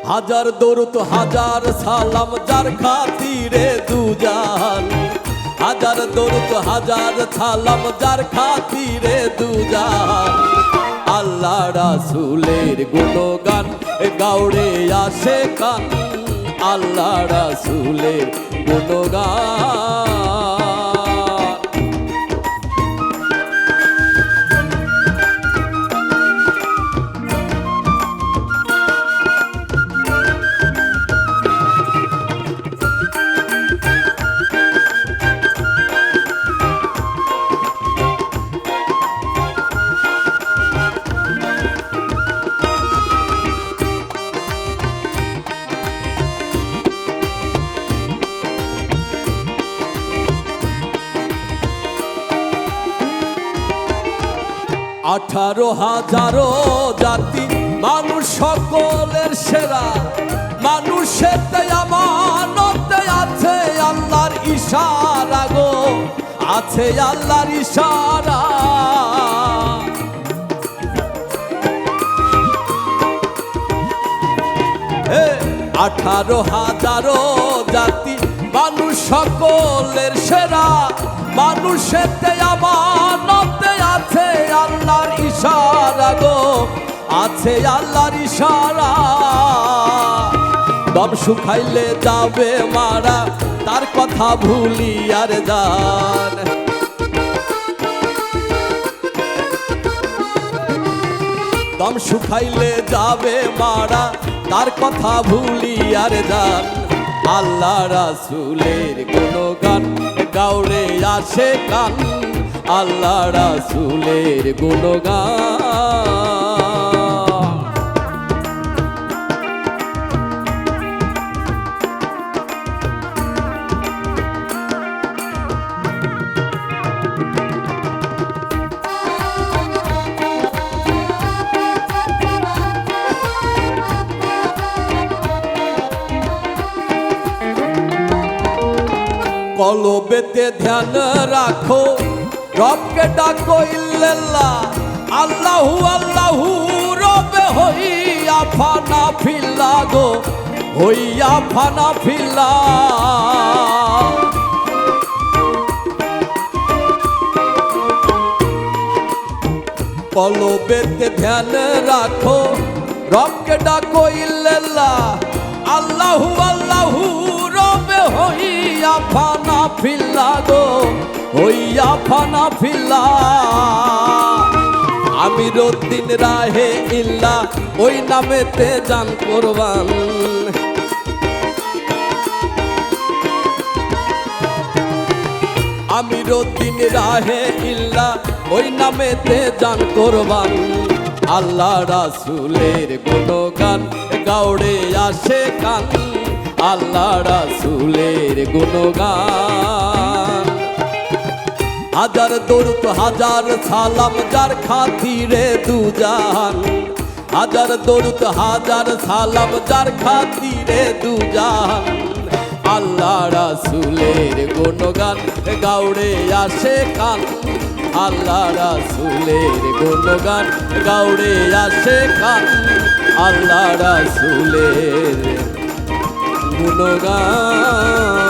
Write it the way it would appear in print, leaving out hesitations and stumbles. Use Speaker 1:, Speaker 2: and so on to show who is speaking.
Speaker 1: হাজার দরুদ হাজার সালাম যার খাতিরে দুজান, হাজার দরুদ হাজার সালাম যার খাতিরে দুজান। আল্লাহ রাসূলের গুণগান গাউড়ে আসে কান, আল্লাহ রাসূলের গুণগান। 18,000 জাতি মানুষ সকলের সেরা, মানুষেতে আমানতে আছে আল্লাহর ইশারা গো, আছে আল্লাহর ইশারা। 18,000 জাতি মানুষ সকলের সেরা, মানুষেতে আমানতে আছে আল্লাহর ইশারা গো, আছে আল্লাহর ইশারা। দম শুকাইলে যাবে মারা তার কথা ভুলি আর জান, দম শুকাইলে যাবে মারা তার কথা ভুলি আর জান। আল্লাহ রাসূলের গুণগান গাউড়ে আসে কান, আল্লাহ রাসূলের গুণগান। কলবেতে ধ্যান রাখো রবকে ডাকো ইল্লাল্লাহ, আল্লাহু আল্লাহু রবে হইয়া ফানা ফিল্লা গো, হইয়া ফানা ফিল্লা। কলবেতে ধ্যান রাখো রবকে ডাকো ইল্লাল্লাহ, আল্লাহু আল্লাহু রবে হইয়া ফানা ফিল্লা গো, হইয়া ফানা ফিল্লা। আমিরউদ্দিন রাহে ইল্লা ওই নামেতে জান কোরবান, আমিরউদ্দিন রাহে ইল্লা ওই নামেতে জান কোরবান। আল্লাহ রাসূলের গুণগান গাউড়ে আসে কান, আল্লাহ রাসূলের গুণগান। হাজার দরুদ হাজার সালাম যার খাতিরে দুজান, হাজার দরুদ হাজার সালাম যার খাতিরে দুজান। আল্লাহ রাসূলের গুণগান গাউড়ে আসে কান, আল্লাহ রাসূলের গুণগান গাউড়ে আসে কান, আল্লাহ রাসূলের গুণগান।